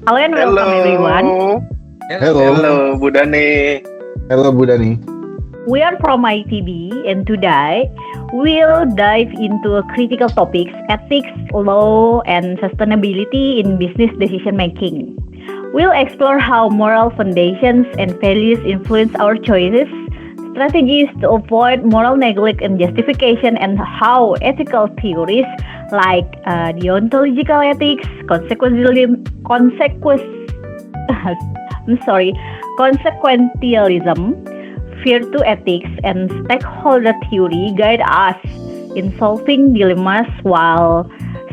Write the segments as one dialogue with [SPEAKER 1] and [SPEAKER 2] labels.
[SPEAKER 1] Hello and welcome everyone.
[SPEAKER 2] Hello.
[SPEAKER 3] Hello.
[SPEAKER 2] Hello, Bu Dani.
[SPEAKER 3] Hello, Bu Dani.
[SPEAKER 1] We are from ITB and today we'll dive into a critical topics, ethics, law, and sustainability in business decision making. We'll explore how moral foundations and values influence our choices, strategies to avoid moral neglect and justification, and how ethical theories like deontological ethics, consequentialism, virtue ethics, and stakeholder theory guide us in solving dilemmas while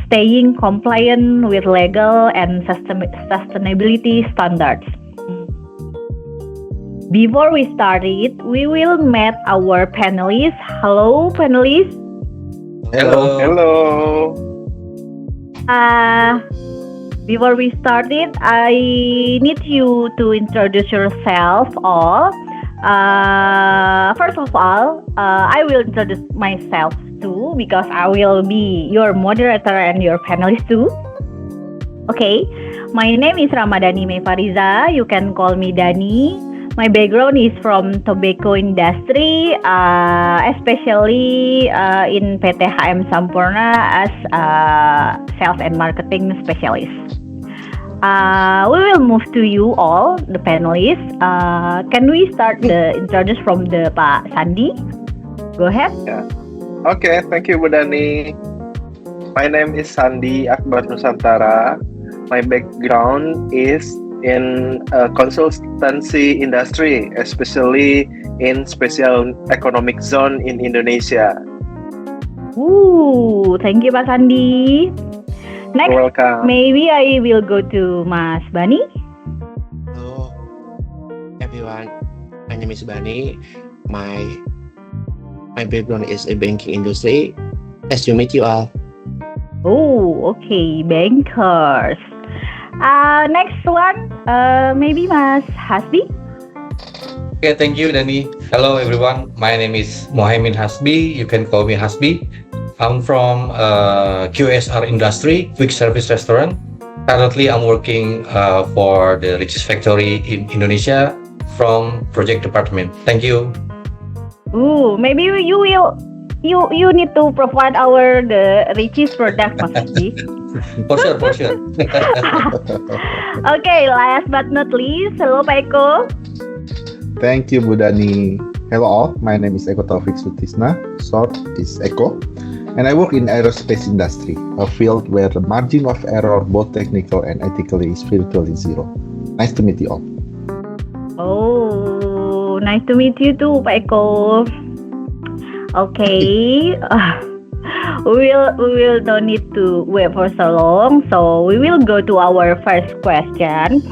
[SPEAKER 1] staying compliant with legal and sustainability standards. Before we start it, we will meet our panelists. Hello, panelists.
[SPEAKER 3] Hello.
[SPEAKER 2] Hello.
[SPEAKER 1] Before we start it, I need you to introduce yourself all. First of all, I will introduce myself too because I will be your moderator and your panelist too. Okay, my name is Ramadhani Mefariza. You can call me Dani. My background is from tobacco industry, especially in PT HM Sampurna as sales and marketing specialist. We will move to you all, the panelists. Can we start the introduction from the Pak Sandi? Go ahead.
[SPEAKER 2] Okay, thank you, Bu Dani. My name is Sandi Akbar Nusantara. My background is in consultancy industry, especially in special economic zone in Indonesia.
[SPEAKER 1] Thank you, Pak Sandi. Next,
[SPEAKER 2] You're welcome.
[SPEAKER 1] maybe I will go to Mas Bani.
[SPEAKER 4] Hello, everyone. My name is Bani. My background is a banking industry. Nice to meet you all.
[SPEAKER 1] Okay, bankers. Next one, maybe Mas Hasbi.
[SPEAKER 5] Okay, thank you, Dani. Hello, everyone. My name is Mohamed Hasbi. You can call me Hasbi. I'm from QSR industry, quick service restaurant. Currently, I'm working for the Riches Factory in Indonesia from project department. Thank you.
[SPEAKER 1] Maybe you need to provide the richest product, Mas Hasbi.
[SPEAKER 5] For sure.
[SPEAKER 1] Okay, last but not least, hello Pak Eko.
[SPEAKER 3] Thank you, Bu Dani. Hello all, my name is Eko Taufik Sutisna, short is Eko, and I work in aerospace industry, a field where the margin of error, both technical and ethically, is virtually zero. Nice to meet you all.
[SPEAKER 1] Nice to meet you too, Pak Eko. Okay. We will don't need to wait for so long, so we will go to our first question.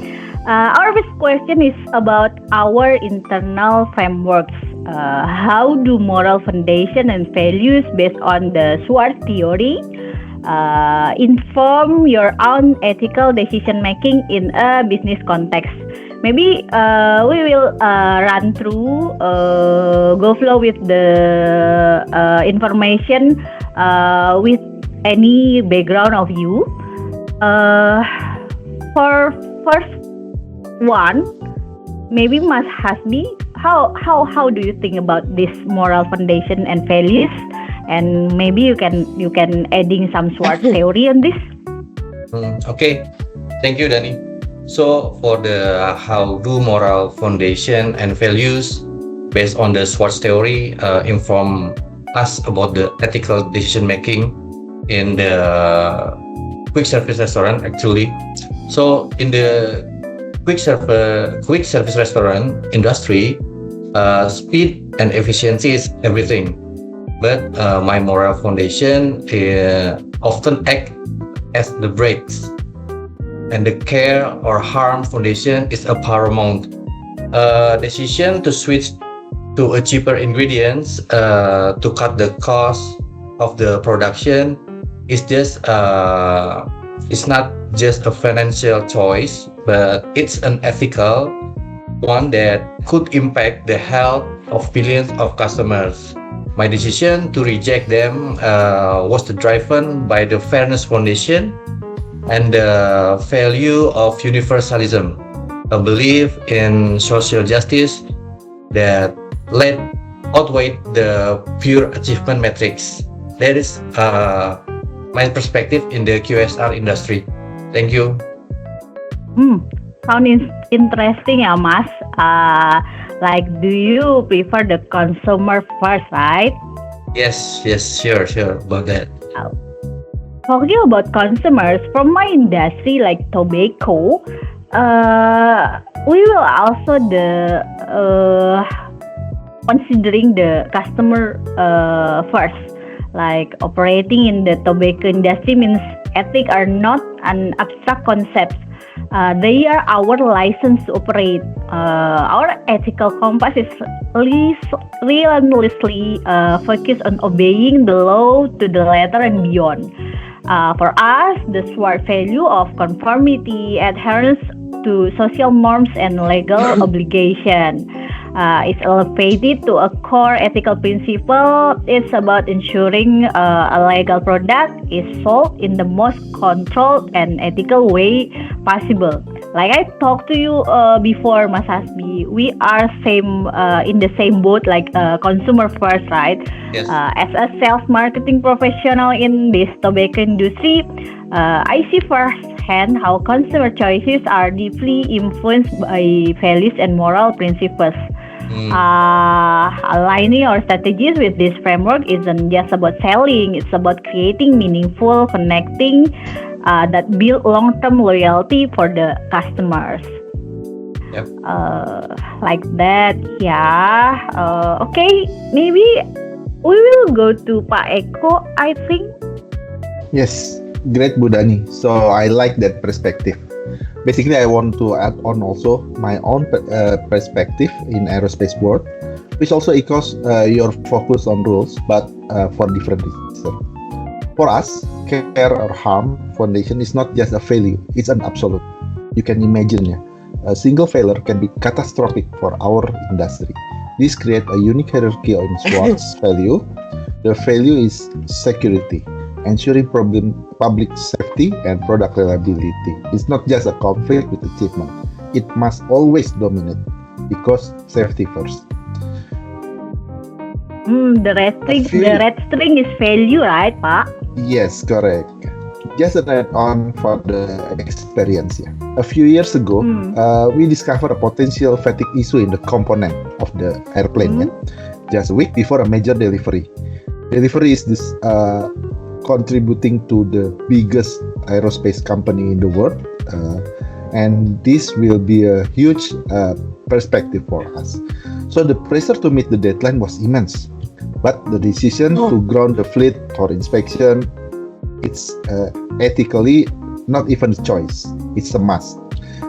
[SPEAKER 1] Our first question is about our internal frameworks. How do moral foundation and values based on the SWOT theory inform your own ethical decision making in a business context? Maybe we will run through, go flow with the information with any background of you. For first one, maybe Mas Hasbi, how do you think about this moral foundation and values? And maybe you can adding some SWOT theory on this.
[SPEAKER 5] Okay, thank you, Dani. So for the how do moral foundation and values based on the SWOT theory inform us about the ethical decision making in the quick service restaurant actually. So in the quick service restaurant industry, speed and efficiency is everything. But my moral foundation often act as the brakes, and the care or harm foundation is a paramount. Decision to switch to a cheaper ingredients to cut the cost of the production is it's not just a financial choice, but it's an ethical one that could impact the health of billions of customers. My decision to reject them was driven by the Fairness Foundation, and the value of universalism, a belief in social justice that led outweigh the pure achievement metrics. That is my perspective in the QSR industry. Thank you.
[SPEAKER 1] Sound interesting ya, Mas. Like, do you prefer the consumer first, right?
[SPEAKER 5] Yes, sure about that.
[SPEAKER 1] Talking about consumers, from my industry like tobacco, we will also considering the customer first. Like operating in the tobacco industry means ethics are not an abstract concept. They are our license to operate. Our ethical compass is relentlessly focused on obeying the law to the letter and beyond. For us, the SWOT value of conformity, adherence to social norms and legal obligation is elevated to a core ethical principle. It's about ensuring a legal product is sold in the most controlled and ethical way possible. Like I talked to you before, Mas Hasbi, we are in the same boat, like consumer first, right?
[SPEAKER 5] Yes.
[SPEAKER 1] As a sales marketing professional in this tobacco industry, I see firsthand how consumer choices are deeply influenced by values and moral principles. Aligning our strategies with this framework isn't just about selling, it's about creating meaningful connecting that build long-term loyalty for the customers.
[SPEAKER 5] Yep.
[SPEAKER 1] Like that, yeah. Okay, maybe we will go to Pak Eko, I think.
[SPEAKER 3] Yes, great Budani. So I like that perspective. Basically, I want to add on also my own perspective in aerospace world, which also echoes your focus on rules, but for different reasons. For us, care or harm foundation is not just a value; it's an absolute. You can imagine, a single failure can be catastrophic for our industry. This creates a unique hierarchy on SWOT's value. The value is security, ensuring public safety and product reliability. It's not just a conflict with achievement. It must always dominate because safety first.
[SPEAKER 1] The red string is value, right, Pak?
[SPEAKER 3] Yes, correct. Just an add-on for the experience. Yeah. A few years ago, we discovered a potential fatigue issue in the component of the airplane. Yeah? Just a week before a major delivery. Delivery is this contributing to the biggest aerospace company in the world, and this will be a huge perspective for us. So the pressure to meet the deadline was immense, but the decision to ground the fleet for inspection, it's ethically not even a choice, it's a must.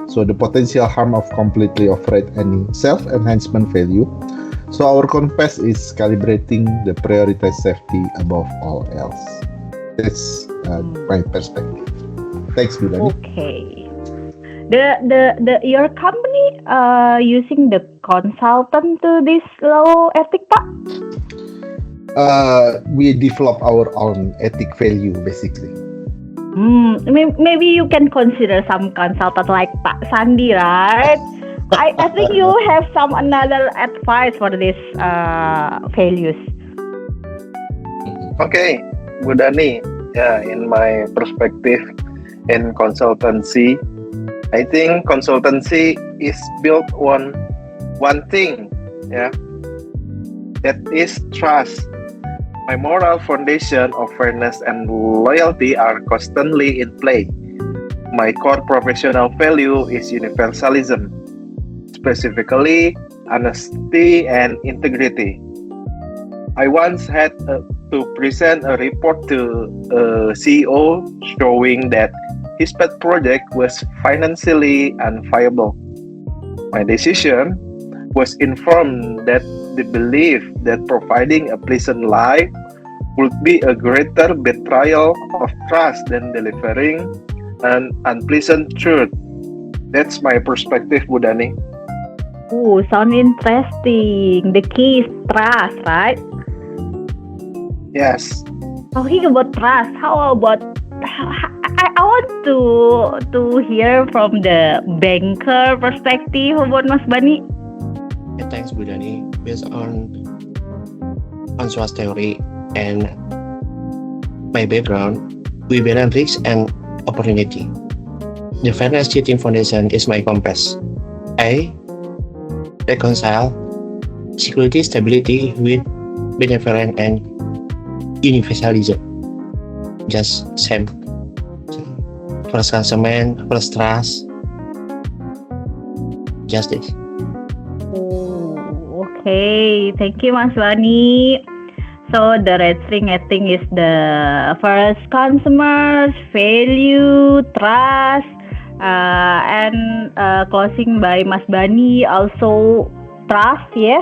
[SPEAKER 3] So the potential harm of completely override any self-enhancement value. So our compass is calibrating the prioritize safety above all else. That's my perspective. Thanks, Budani.
[SPEAKER 1] Okay. Your company using the consultant to this law ethic, Pak?
[SPEAKER 3] We develop our own ethic value, basically.
[SPEAKER 1] Maybe you can consider some consultant like Pak Sandi, right? I think you have some another advice for this values.
[SPEAKER 2] Okay, Budani. Yeah, in my perspective in consultancy, I think consultancy is built on one thing, that is trust. My moral foundation of fairness and loyalty are constantly in play. My core professional value is universalism, specifically honesty and integrity. I once had to present a report to a CEO showing that his pet project was financially unviable. My decision was informed that the belief that providing a pleasant life would be a greater betrayal of trust than delivering an unpleasant truth. That's my perspective, Budani.
[SPEAKER 1] Sound interesting. The key is trust, right?
[SPEAKER 2] Yes.
[SPEAKER 1] Talking about trust, how about I want to hear from the banker perspective about Mas Bani.
[SPEAKER 4] Thanks, Bu Dani. Based on SWOT theory and my background, we balance risk and opportunity. The fairness cheating foundation is my compass. I reconcile security stability with benevolence and universalism. Just same. First customer, first trust. Justice.
[SPEAKER 1] Oh, okay. Thank you, Mas Bani. So the red string I think is the first consumers, value, trust, and closing by Mas Bani also trust. Yes.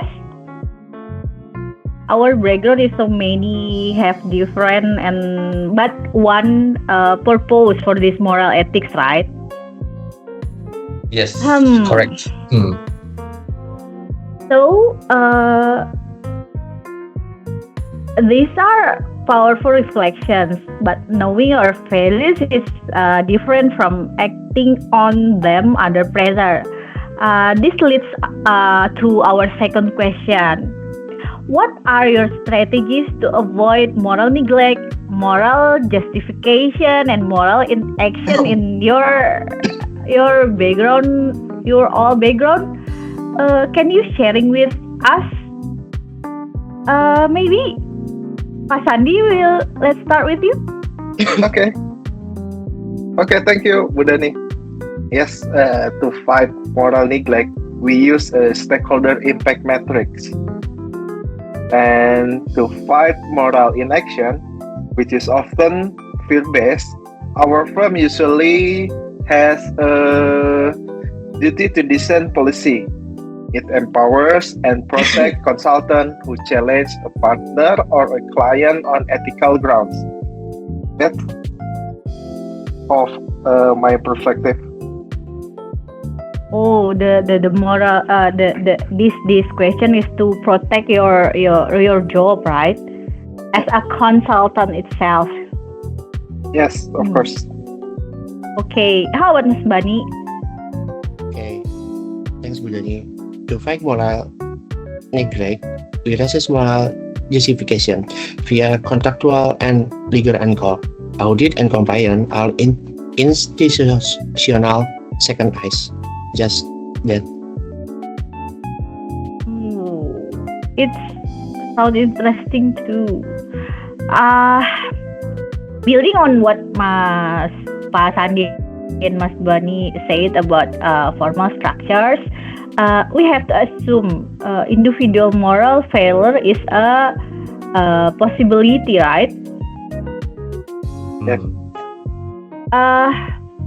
[SPEAKER 1] Our background is so many have different and but one purpose for this moral ethics, right?
[SPEAKER 5] Yes,
[SPEAKER 1] Hmm.
[SPEAKER 5] correct.
[SPEAKER 1] So, these are powerful reflections, but knowing our values is different from acting on them under pressure. This leads to our second question. What are your strategies to avoid moral neglect, moral justification, and moral inaction in your background, your all background? Can you sharing with us? Maybe Pak Sandi let's start with you.
[SPEAKER 2] Okay. Okay, thank you, Bu Dani. Yes, to fight moral neglect, we use a stakeholder impact matrix. And to fight moral inaction, which is often fear-based, our firm usually has a duty to dissent policy. It empowers and protects consultants who challenge a partner or a client on ethical grounds. That's of my perspective.
[SPEAKER 1] Oh, the moral this question is to protect your job, right? As a consultant itself.
[SPEAKER 2] Yes, of course.
[SPEAKER 1] Okay, how about Mas Bani?
[SPEAKER 4] Okay, thanks, Bu Dani. To fight moral neglect, we resist moral justification via contractual and legal angle. Audit and compliance are institutional second eyes. Just that.
[SPEAKER 1] It sounds interesting too. Building on what Pak Sandi and Mas Bani said about formal structures, we have to assume individual moral failure is a possibility, right?
[SPEAKER 2] Yes.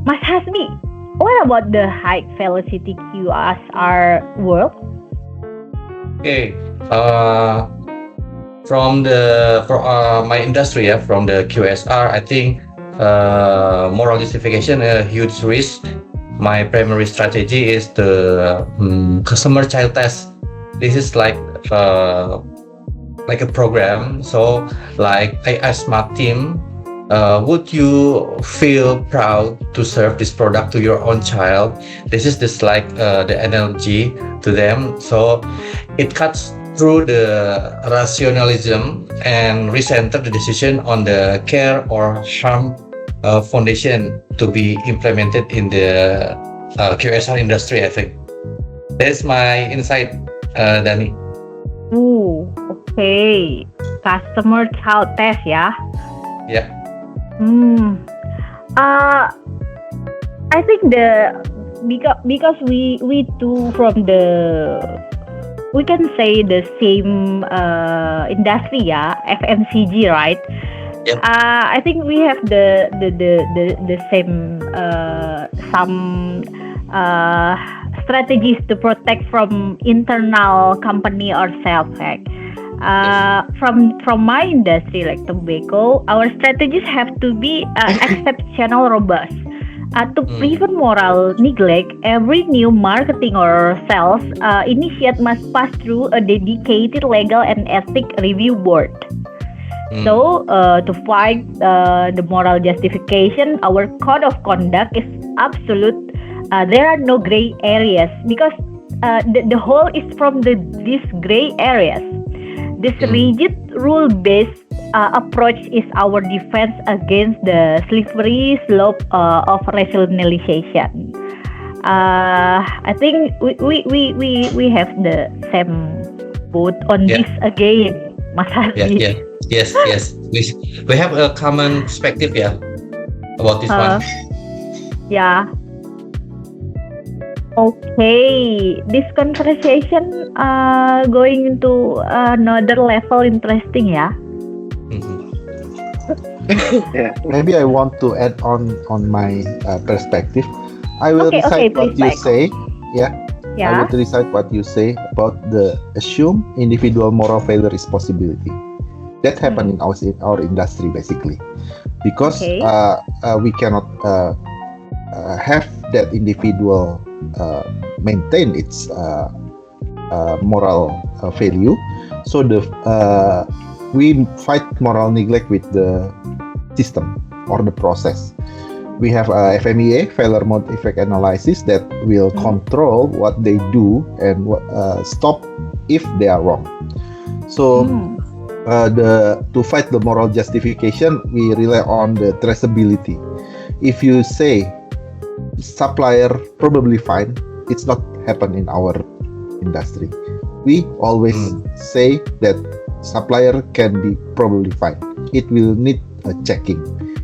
[SPEAKER 1] Mas Hasmi, what about the high velocity QSR world?
[SPEAKER 5] Okay. From my industry, from the QSR, I think moral justification a huge risk. My primary strategy is the customer child test. This is like a program. So like I asked my team, would you feel proud to serve this product to your own child? This is just like the analogy to them. So it cuts through the rationalism and recenter the decision on the care or harm foundation to be implemented in the QSR industry, I think. That's my insight, Dani.
[SPEAKER 1] Ooh, okay. Customer child test, yeah.
[SPEAKER 5] Yeah.
[SPEAKER 1] I think because we do from we can say the same industry, yeah, FMCG, right?
[SPEAKER 5] Yep.
[SPEAKER 1] I think we have the same some strategies to protect from internal company ourselves, like. From my industry like tobacco, our strategies have to be exceptional robust. To prevent moral neglect, every new marketing or sales initiate must pass through a dedicated legal and ethic review board. So, to fight the moral justification, our code of conduct is absolute. There are no gray areas because the whole is from these gray areas. This rigid rule-based approach is our defense against the slippery slope of rationalization. I think we have the same boat on
[SPEAKER 5] Yeah.
[SPEAKER 1] this again, Mas Hadi.
[SPEAKER 5] Yes. We have a common perspective, about this one.
[SPEAKER 1] Yeah. Okay, this conversation going into another level interesting, ya.
[SPEAKER 3] Maybe I want to add on my perspective. I will
[SPEAKER 1] Okay,
[SPEAKER 3] recite what
[SPEAKER 1] please,
[SPEAKER 3] you
[SPEAKER 1] Michael.
[SPEAKER 3] say. I
[SPEAKER 1] Yeah.
[SPEAKER 3] will recite what you say about the assume individual moral failure is possibility. That happened in our industry basically, because
[SPEAKER 1] Okay.
[SPEAKER 3] we cannot have that individual maintain its moral value. So we fight moral neglect with the system or the process. We have FMEA, failure mode effect analysis, that will control what they do and stop if they are wrong. So to fight the moral justification, we rely on the traceability. If you say supplier probably fine, it's not happen in our industry. We always say that supplier can be probably fine. It will need a checking.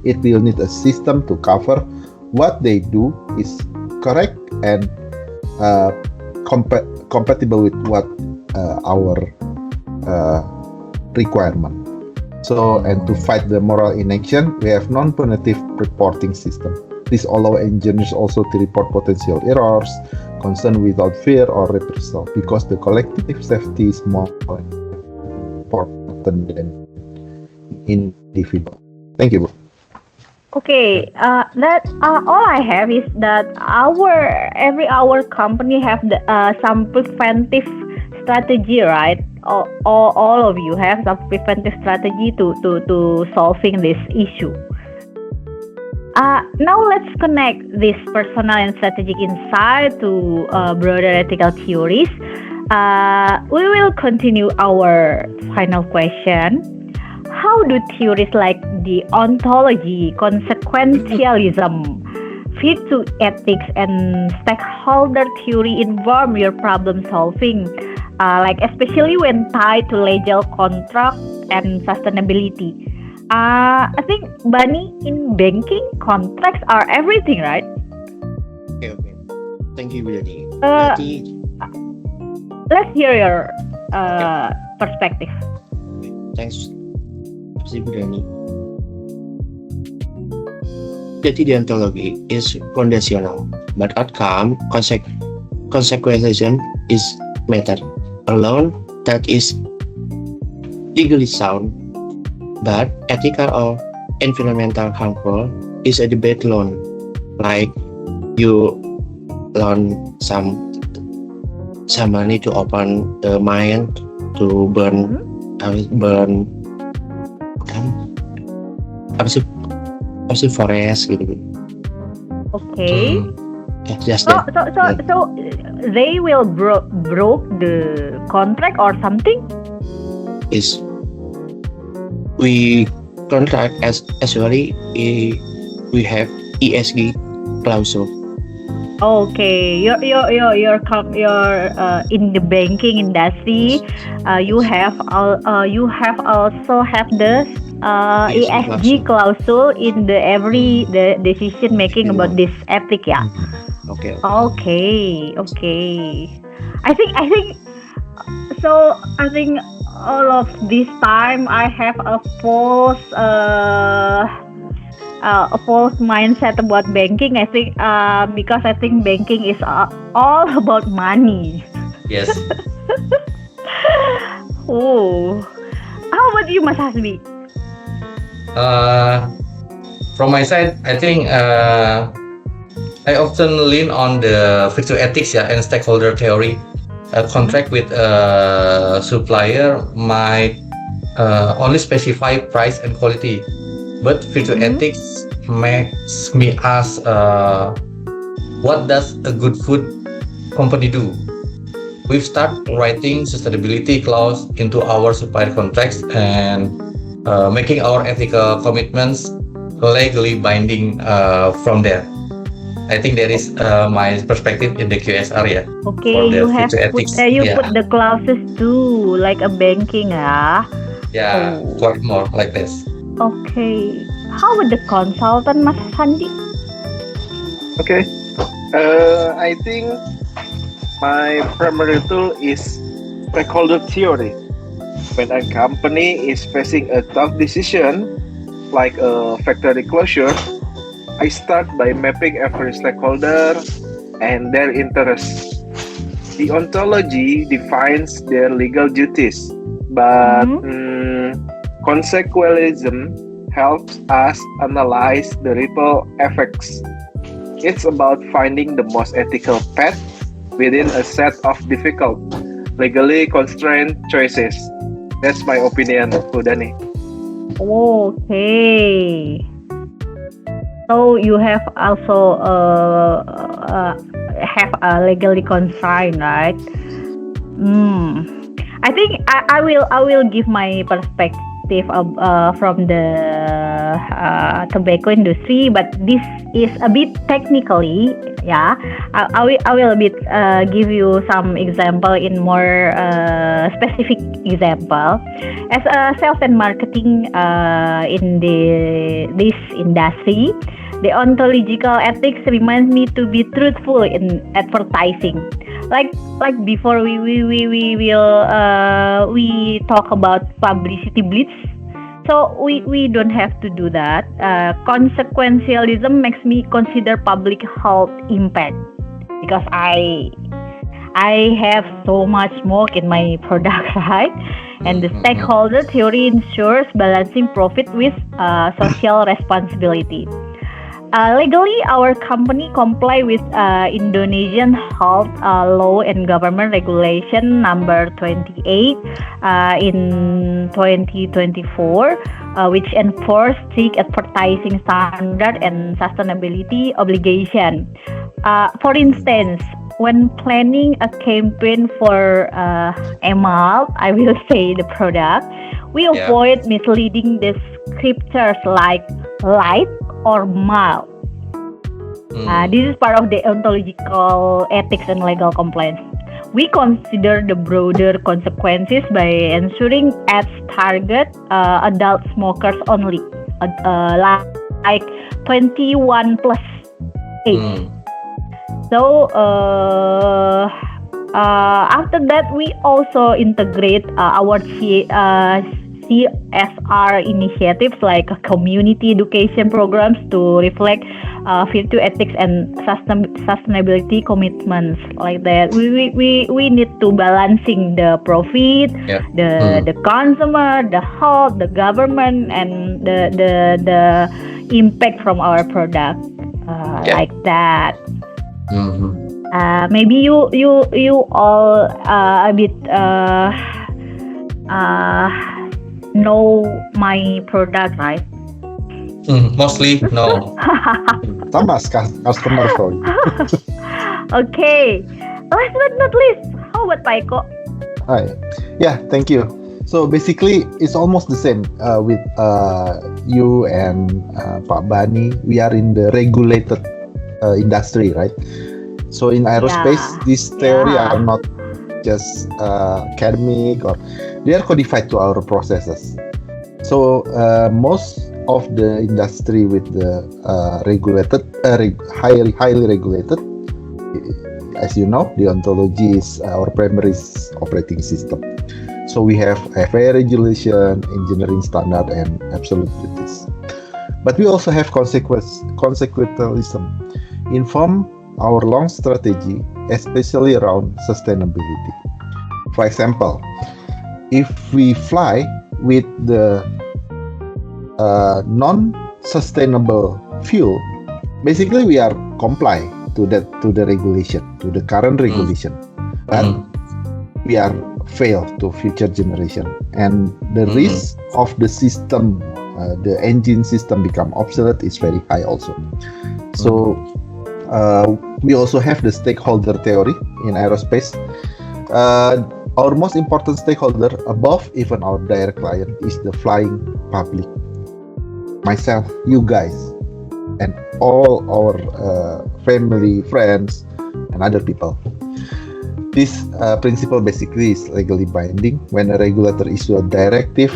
[SPEAKER 3] It will need a system to cover what they do is correct and compatible with what our requirement. So, and to fight the moral inaction, we have non-punitive reporting system. This allows engineers also to report potential errors, concern without fear or reprisal, because the collective safety is more important than individual. Thank you, bro.
[SPEAKER 1] Okay, that all I have is that our company have some preventive strategy, right? All of you have some preventive strategy to solving this issue. Now let's connect this personal and strategic insight to broader ethical theories. We will continue our final question. How do theories like deontology, consequentialism, fit to ethics and stakeholder theory inform your problem solving? Like especially when tied to legal contract and sustainability. I think, Bani, in banking, contracts are everything, right?
[SPEAKER 4] Okay. Thank you, Willy.
[SPEAKER 1] Let's hear your perspective.
[SPEAKER 4] Thanks, Mr. Budani. Jadi deontology is foundational, but outcome consequences is matter. Alone, that is legally sound, but ethical or environmental harmful is a debate loan. Like you loan some money to open the mine to burn apa sih forest gitu.
[SPEAKER 1] Okay.
[SPEAKER 4] Just
[SPEAKER 1] So
[SPEAKER 4] that.
[SPEAKER 1] they will broke the contract or something?
[SPEAKER 4] Is we contract as usually we have ESG clause.
[SPEAKER 1] Okay, you're in the banking industry. You have also have the ESG clause in the decision making about this ethic, yeah.
[SPEAKER 4] Okay.
[SPEAKER 1] I think so. I think all of this time I have a false mindset about banking. I think because I think banking is all about money.
[SPEAKER 5] Yes.
[SPEAKER 1] Oh, how about you, Mas Hasbi?
[SPEAKER 5] From my side, I think I often lean on the virtue ethics and stakeholder theory. A contract with a supplier might only specify price and quality, but virtue ethics makes me ask, what does a good food company do? We've started writing sustainability clause into our supplier contracts and making our ethical commitments legally binding from there. I think that is my perspective in the QSR, yeah.
[SPEAKER 1] Okay,
[SPEAKER 5] For the
[SPEAKER 1] you have
[SPEAKER 5] future
[SPEAKER 1] put,
[SPEAKER 5] ethics,
[SPEAKER 1] you
[SPEAKER 5] yeah.
[SPEAKER 1] put the clauses too, like a banking, ah.
[SPEAKER 5] Yeah,
[SPEAKER 1] Oh.
[SPEAKER 5] quite more like this.
[SPEAKER 1] Okay. How about the consultant, Mas Sandi?
[SPEAKER 2] Okay. I think my primary tool is stakeholder theory. When a company is facing a tough decision, like a factory closure, I start by mapping every stakeholder and their interests. The ontology defines their legal duties, but consequentialism helps us analyze the ripple effects. It's about finding the most ethical path within a set of difficult, legally constrained choices. That's my opinion, Budani.
[SPEAKER 1] Okay. So you have also have a legally confined, right? I think I will give my perspective of, from the tobacco industry, but this is a bit technically, yeah. I will a bit give you some example in more specific example. As a sales and marketing in this industry, the ontological ethics reminds me to be truthful in advertising. Like before we talk about publicity blitz. So we don't have to do that. Consequentialism makes me consider public health impact, because I have so much smoke in my product, right? And the stakeholder theory ensures balancing profit with social responsibility. Legally, our company comply with Indonesian Health Law and Government Regulation number 28 in 2024, which enforce strict advertising standard and sustainability obligation. For instance, when planning a campaign for Emal, I will say the product, we avoid misleading descriptors like light or mild. This is part of the ontological ethics and legal compliance. We consider the broader consequences by ensuring ads target adult smokers only, like 21 plus age. So after that, we also integrate our CSR initiatives like community education programs to reflect virtue ethics and sustainability commitments like that. We need to balancing the profit, the consumer, the health, the government, and the impact from our product, like that. Maybe you all a bit know my product, right?
[SPEAKER 5] Mostly no.
[SPEAKER 3] Sama customer story.
[SPEAKER 1] Okay. Last but not least, how about Pak Eko?
[SPEAKER 3] Hi. Yeah, thank you. So basically, it's almost the same with you and Pak Bani. We are in the regulated industry, right? So in aerospace, these theory are not just academic, or they are codified to our processes. So most of the industry with the regulated, highly regulated, as you know, the ontology is our primary operating system. So we have FAA regulation, engineering standard, and absolute duties. But we also have consequentialism, inform our long strategy, especially around sustainability. For example, if we fly with the non-sustainable fuel, basically we are comply to the regulation, to the current regulation. But we are fail to future generation, and the risk of the system, the engine system become obsolete is very high also. So we also have the stakeholder theory in aerospace. Our most important stakeholder above even our direct client is the flying public. Myself, you guys, and all our family, friends, and other people. This principle basically is legally binding. When a regulator issues a directive,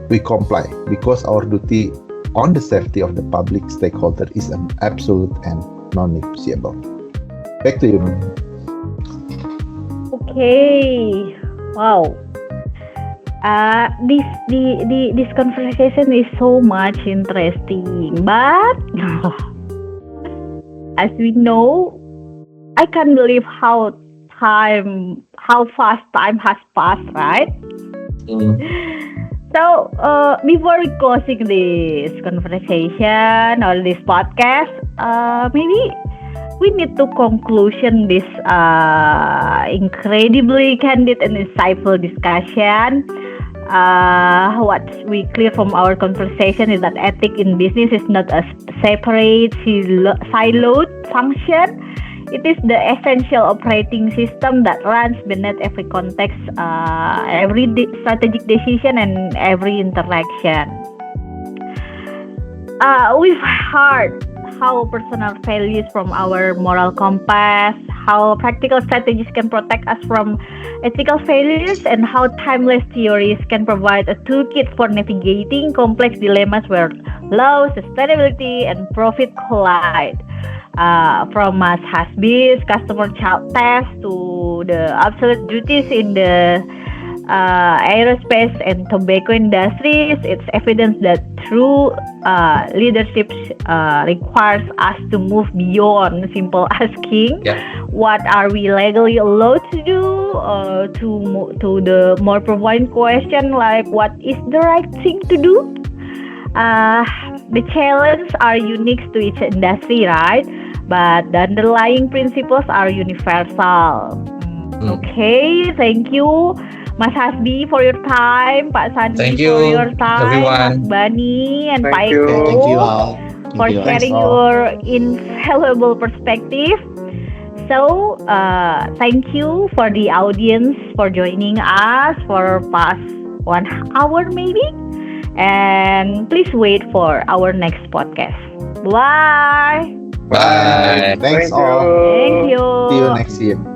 [SPEAKER 3] we comply because our duty on the safety of the public stakeholder is an absolute and non-negotiable. Back to you, Nun.
[SPEAKER 1] Okay. Wow. This conversation is so much interesting, but as we know, I can't believe how fast time has passed, right? So before we closing this conversation or this podcast, maybe we need to conclusion this incredibly candid and insightful discussion. What we clear from our conversation is that ethics in business is not a separate siloed function. It is the essential operating system that runs beneath every context, every strategic decision, and every interaction. We've heard how personal values from our moral compass, how practical strategies can protect us from ethical failures, and how timeless theories can provide a toolkit for navigating complex dilemmas where law, sustainability, and profit collide. From Mas Hasbi's customer child test to the absolute duties in the aerospace and tobacco industries, it's evidence that true leadership requires us to move beyond simple asking, what are we legally allowed to do, to the more profound question like what is the right thing to do. The challenges are unique to each industry, right? But the underlying principles are universal. Okay, thank you Mas Hasbi for your time, Pak Sandi
[SPEAKER 5] Thank you,
[SPEAKER 1] for your time,
[SPEAKER 5] everyone.
[SPEAKER 1] Mas Bani and
[SPEAKER 2] Thank
[SPEAKER 1] Pak
[SPEAKER 2] you.
[SPEAKER 1] Eko
[SPEAKER 4] Thank you all.
[SPEAKER 1] for
[SPEAKER 4] Thank you all.
[SPEAKER 1] sharing
[SPEAKER 3] Thanks all.
[SPEAKER 1] your invaluable perspective. So, thank you for the audience for joining us for past 1 hour maybe. And please wait for our next podcast. Bye.
[SPEAKER 5] Bye.
[SPEAKER 3] Thanks
[SPEAKER 2] Thank
[SPEAKER 3] all.
[SPEAKER 2] you.
[SPEAKER 1] Thank you.
[SPEAKER 3] See you next year.